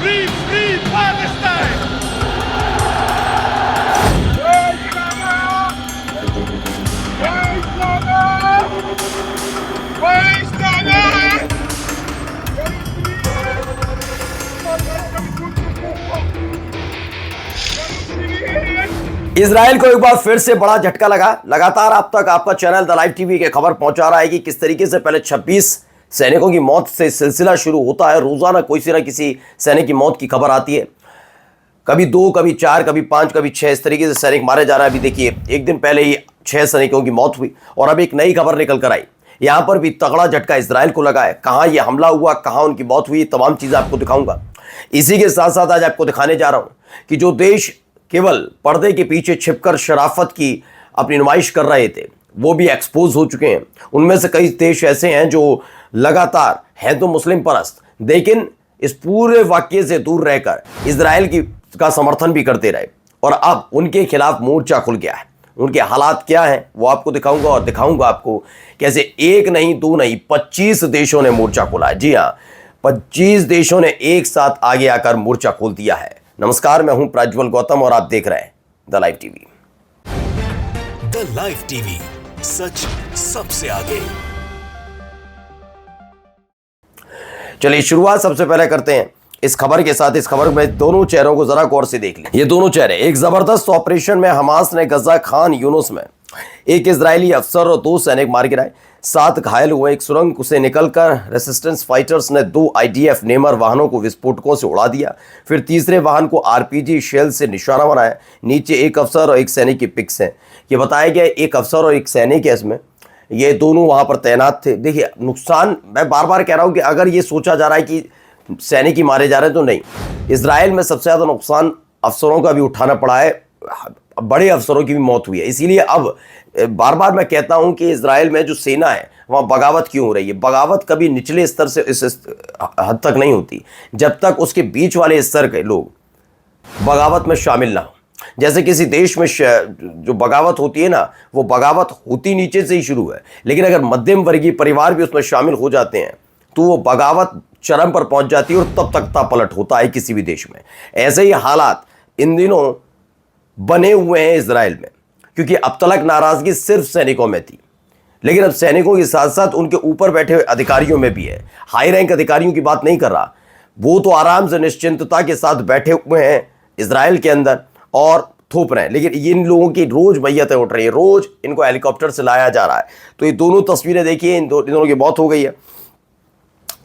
Free, free Palestine! Israel को एक बार फिर से बड़ा झटका लगा। लगातार अब तक आपका चैनल द लाइव टीवी के खबर पहुंचा रहा है कि किस तरीके से पहले 26 सैनिकों की मौत से सिलसिला शुरू होता है। रोजाना कोई ना किसी सैनिक की मौत की खबर आती है, कभी 2, कभी 4, कभी 5, कभी 6, इस तरीके से सैनिक मारे जा रहे हैं। अभी देखिए, एक दिन पहले ही 6 सैनिकों की मौत हुई और अब एक नई खबर निकल कर आई। यहां पर भी तगड़ा झटका इजराइल को लगा है। कहां यह हमला हुआ, कहां उनकी मौत हुई, तमाम चीजें आपको दिखाऊंगा। इसी के साथ साथ आज आपको दिखाने जा रहा हूं कि जो देश केवल पर्दे के पीछे छिपकर शराफत की अपनी नुमाइश कर रहे थे, वो भी एक्सपोज हो चुके हैं। उनमें से कई देश ऐसे हैं जो लगातार हैं तो मुस्लिम परस्त, लेकिन इस पूरे वाक्य से दूर रहकर इजराइल का समर्थन भी करते रहे और अब उनके खिलाफ मोर्चा खुल गया है। उनके हालात क्या हैं वो आपको दिखाऊंगा और दिखाऊंगा आपको कैसे 1 नहीं 2 नहीं 25 देशों ने मोर्चा खोला है। जी हाँ, 25 देशों ने एक साथ आगे आकर मोर्चा खोल दिया है। नमस्कार, मैं हूं प्रज्वल गौतम और आप देख रहे हैं the live TV. The live TV, सच सबसे आगे। चलिए शुरुआत सबसे पहले करते हैं इस खबर के साथ। इस खबर में दोनों चेहरों को जरा गौर से देख लें। ये दोनों चेहरे, एक जबरदस्त ऑपरेशन में हमास ने गजा खान यूनुस में एक इजरायली अफसर और 2 सैनिक मार गिराए, 7 घायल हुए। एक सुरंग से निकलकर रेसिस्टेंस फाइटर्स ने 2 IDF नेमर वाहनों को विस्फोटकों से उड़ा दिया। फिर तीसरे वाहन को RPG शेल से निशाना बनाया। नीचे एक अफसर और एक सैनिक की पिक्स हैं। ये बताया गया एक अफसर और एक सैनिक है इसमें, ये दोनों वहां पर तैनात थे। देखिए नुकसान, मैं बार बार कह रहा हूं कि अगर ये सोचा जा रहा है कि सैनिक ही मारे जा रहे हैं तो नहीं, इजराइल में सबसे ज्यादा नुकसान अफसरों का भी उठाना पड़ा है, बड़े अफसरों की भी मौत हुई है। इसीलिए अब बार बार मैं कहता हूं कि इजराइल में जो सेना है वहां बगावत क्यों हो रही है। बगावत कभी निचले स्तर से इस हद तक नहीं होती जब तक उसके बीच वाले स्तर के लोग बगावत में शामिल ना हो। जैसे किसी देश में जो बगावत होती है ना, वो बगावत होती नीचे से ही शुरू है, लेकिन अगर मध्यम वर्गीय परिवार भी उसमें शामिल हो जाते हैं तो वो बगावत चरम पर पहुंच जाती है और तब तक पलट होता है किसी भी देश में। ऐसे ही हालात इन दिनों बने हुए हैं इजराइल में, क्योंकि अब तक नाराजगी सिर्फ सैनिकों में थी, लेकिन अब सैनिकों के साथ साथ उनके ऊपर बैठे हुए अधिकारियों में भी है। हाई रैंक अधिकारियों की बात नहीं कर रहा, वो तो आराम से निश्चिंतता के साथ बैठे हुए हैं इजराइल के अंदर और थोप रहे हैं, लेकिन इन लोगों की रोज मैयतें उठ रही है, रोज इनको हेलीकॉप्टर से लाया जा रहा है। तो ये दोनों तस्वीरें देखिए, इन दोनों की मौत हो गई है।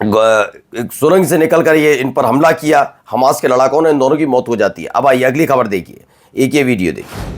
एक सुरंग से निकलकर ये इन पर हमला किया हमास के लड़ाकों ने, इन दोनों की मौत हो जाती है। अब आइए अगली खबर देखिए, एक ये वीडियो देखिए।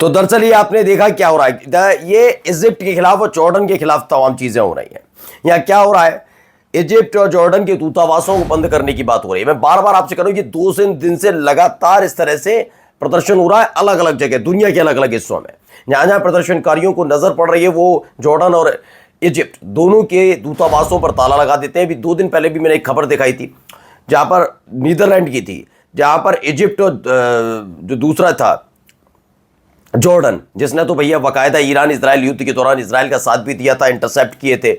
तो दरअसल ये आपने देखा क्या हो रहा है, ये इजिप्ट के खिलाफ और जॉर्डन के खिलाफ तमाम चीजें हो रही हैं। यहाँ क्या हो रहा है, इजिप्ट और जॉर्डन के दूतावासों को बंद करने की बात हो रही है। मैं बार बार आपसे कह रहा हूं कि 2 दिन से लगातार इस तरह से प्रदर्शन हो रहा है अलग अलग जगह, दुनिया के अलग अलग हिस्सों में। जहां जहां प्रदर्शनकारियों को नजर पड़ रही है, वो जॉर्डन और इजिप्ट दोनों के दूतावासों पर ताला लगा देते हैं। अभी 2 दिन पहले भी मैंने एक खबर दिखाई थी जहां पर नीदरलैंड की थी, जहां पर इजिप्ट और जो दूसरा था जॉर्डन, जिसने तो भैया बाकायदा ईरान इजराइल युद्ध के दौरान इजराइल का साथ भी दिया था, इंटरसेप्ट किए थे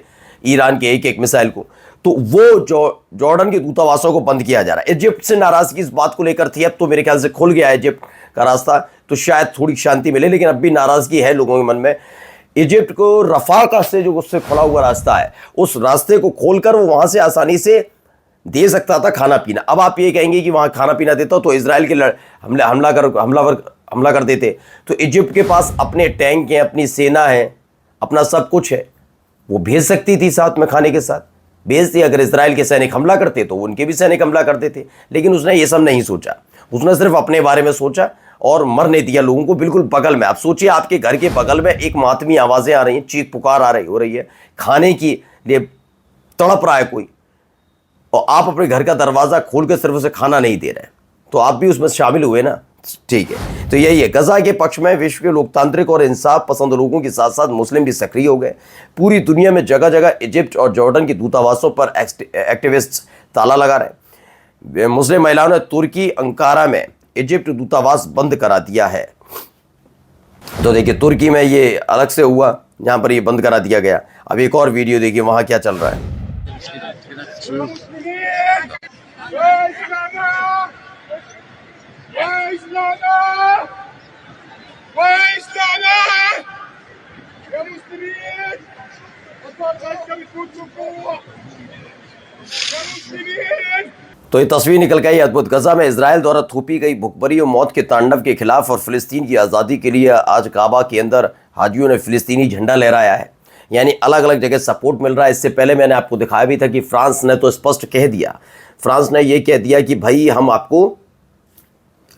ईरान के एक मिसाइल को, तो वो जॉर्डन के दूतावासों को बंद किया जा रहा है। इजिप्ट से नाराजगी इस बात को लेकर थी, अब तो मेरे ख्याल से खुल गया है इजिप्ट का रास्ता, तो शायद थोड़ी शांति मिले, लेकिन अब भी नाराजगी है लोगों के मन में। इजिप्ट को रफा का से जो उससे खुला हुआ रास्ता है, उस रास्ते को खोलकर वो वहां से आसानी से दे सकता था खाना पीना। अब आप ये कहेंगे कि वहां खाना पीना देता तो इजराइल के हमला कर देते। तो इजिप्ट के पास अपने टैंक हैं, अपनी सेना है, अपना सब कुछ है, वो भेज सकती थी साथ में खाने के साथ, बेइज्जती। अगर इसराइल के सैनिक हमला करते तो उनके भी सैनिक हमला करते थे, लेकिन उसने ये सब नहीं सोचा। उसने सिर्फ अपने बारे में सोचा और मरने दिया लोगों को बिल्कुल बगल में। आप सोचिए, आपके घर के बगल में एक मातमी आवाज़ें आ रही हैं, चीख पुकार हो रही है, खाने के लिए तड़प रहा है कोई, और आप अपने घर का दरवाज़ा खोल कर सिर्फ उसे खाना नहीं दे रहे, तो आप भी उसमें शामिल हुए ना। ठीक है, तो यही है, गजा के पक्ष में विश्व के लोकतांत्रिक और इंसाफ पसंद लोगों के साथ साथ मुस्लिम भी सक्रिय हो गए। पूरी दुनिया में जगह जगह इजिप्ट और जॉर्डन के दूतावासों पर एक्टिविस्ट ताला लगा रहे। मुस्लिम महिलाओं ने तुर्की अंकारा में इजिप्ट दूतावास बंद करा दिया है। तो देखिए, तुर्की में ये अलग से हुआ, यहाँ पर ये बंद करा दिया गया। अब एक और वीडियो देखिए, वहाँ क्या चल रहा है। तो ये तस्वीर निकल गई अद्भुत। गजा में इजराइल द्वारा थोपी गई भुखमरी और मौत के तांडव के खिलाफ और फिलिस्तीन की आज़ादी के लिए आज काबा के अंदर हाजियों ने फिलिस्तीनी झंडा लहराया है। यानी अलग अलग जगह सपोर्ट मिल रहा है। इससे पहले मैंने आपको दिखाया भी था कि फ्रांस ने तो स्पष्ट कह दिया, फ्रांस ने यह कह दिया कि भाई हम आपको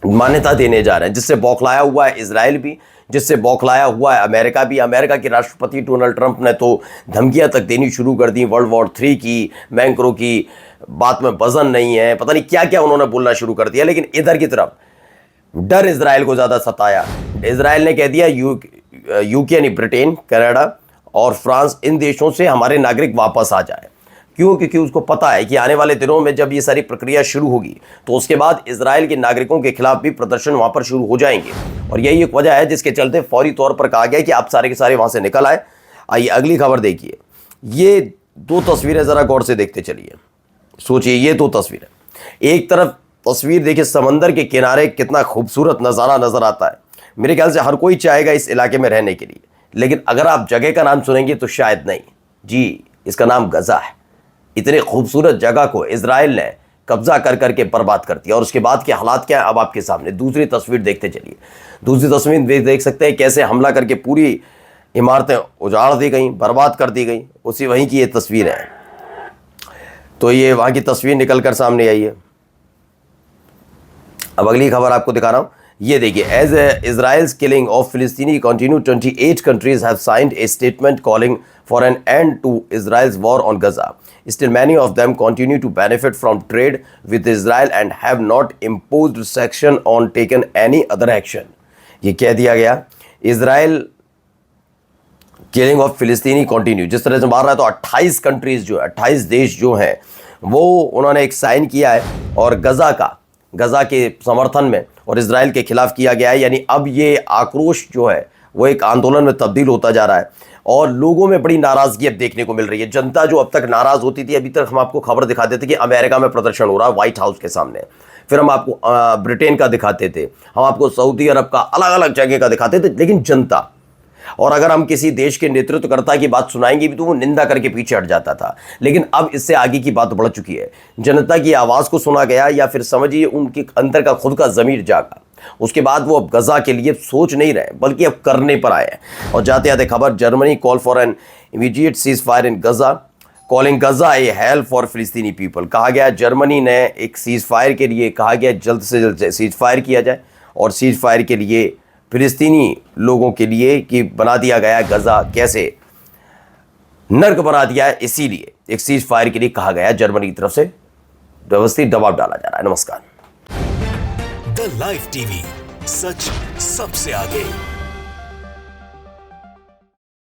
मान्यता देने जा रहे हैं, जिससे बौखलाया हुआ है इजराइल भी, जिससे बौखलाया हुआ है अमेरिका भी। अमेरिका के राष्ट्रपति डोनाल्ड ट्रंप ने तो धमकियां तक देनी शुरू कर दी, वर्ल्ड वॉर 3 की, मैक्रो की बात में वजन नहीं है, पता नहीं क्या क्या उन्होंने बोलना शुरू कर दिया। लेकिन इधर की तरफ डर इजराइल को ज़्यादा सताया। इजराइल ने कह दिया यूके यानी ब्रिटेन, कनाडा और फ्रांस, इन देशों से हमारे नागरिक वापस आ जाए। क्यों? क्योंकि उसको पता है कि आने वाले दिनों में जब ये सारी प्रक्रिया शुरू होगी तो उसके बाद इजराइल के नागरिकों के खिलाफ भी प्रदर्शन वहां पर शुरू हो जाएंगे। और यही एक वजह है जिसके चलते फौरी तौर पर कहा गया कि आप सारे के सारे वहां से निकल आए। आइए अगली खबर देखिए। ये दो तस्वीरें जरा गौर से देखते चलिए, सोचिए, ये दो तस्वीरें। एक तरफ तस्वीर देखिए, समंदर के किनारे कितना खूबसूरत नज़ारा नजर आता है। मेरे ख्याल से हर कोई चाहेगा इस इलाके में रहने के लिए, लेकिन अगर आप जगह का नाम सुनेंगे तो शायद नहीं। जी, इसका नाम गजा है। इतने खूबसूरत जगह को इजराइल ने कब्जा कर करके बर्बाद कर दिया। और उसके बाद के हालात क्या है अब आपके सामने। दूसरी तस्वीर देखते चलिए। दूसरी तस्वीर देख सकते हैं कैसे हमला करके पूरी इमारतें उजाड़ दी गई, बर्बाद कर दी गई। उसी वहीं की ये तस्वीर है। तो ये वहाँ की तस्वीर निकल कर सामने आई है। अब अगली खबर आपको दिखा रहा हूँ। ये देखिए, as Israel's killing of Palestinian continue, 28 countries have signed a statement calling for an end to Israel's war on Gaza. Still, many of them continue to benefit from trade with Israel and have not imposed sanction or taken any other action. ये कह दिया गया, Israel killing of Palestinian continue, जिस तरह से मार रहा है, तो 28 कंट्रीज जो है, 28 देश जो हैं, वो उन्होंने एक साइन किया है और गजा के समर्थन में और इजराइल के खिलाफ किया गया है। यानी अब ये आक्रोश जो है वो एक आंदोलन में तब्दील होता जा रहा है और लोगों में बड़ी नाराजगी अब देखने को मिल रही है। जनता जो अब तक नाराज होती थी, अभी तक हम आपको खबर दिखाते थे कि अमेरिका में प्रदर्शन हो रहा है व्हाइट हाउस के सामने, फिर हम आपको ब्रिटेन का दिखाते थे, हम आपको सऊदी अरब का, अलग अलग जगह का दिखाते थे, लेकिन जनता, और अगर हम किसी देश के नेतृत्वकर्ता की बात सुनाएंगे भी तो वो निंदा करके पीछे हट जाता था। लेकिन अब इससे आगे की बात बढ़ चुकी है। जनता की आवाज़ को सुना गया, या फिर समझिए उनके अंदर का खुद का ज़मीर जागा। उसके बाद वो अब गजा के लिए सोच नहीं रहे, बल्कि अब करने पर आए हैं। और जाते जाते खबर, Germany call for an immediate ceasefire in Gaza, calling Gaza a hell for Palestinian people. कहा गया जर्मनी ने एक सीज फायर के लिए कहा गया, जल्द से जल्द सीज फायर किया जाए, और सीज फायर के लिए फिलिस्तीनी लोगों के लिए कि बना दिया गया गजा कैसे नर्क बना दिया है, इसीलिए एक सीज फायर के लिए कहा गया। जर्मनी की तरफ से व्यवस्थित दबाव डाला जा रहा है। नमस्कार। द लाइव टीवी, सच सबसे आगे।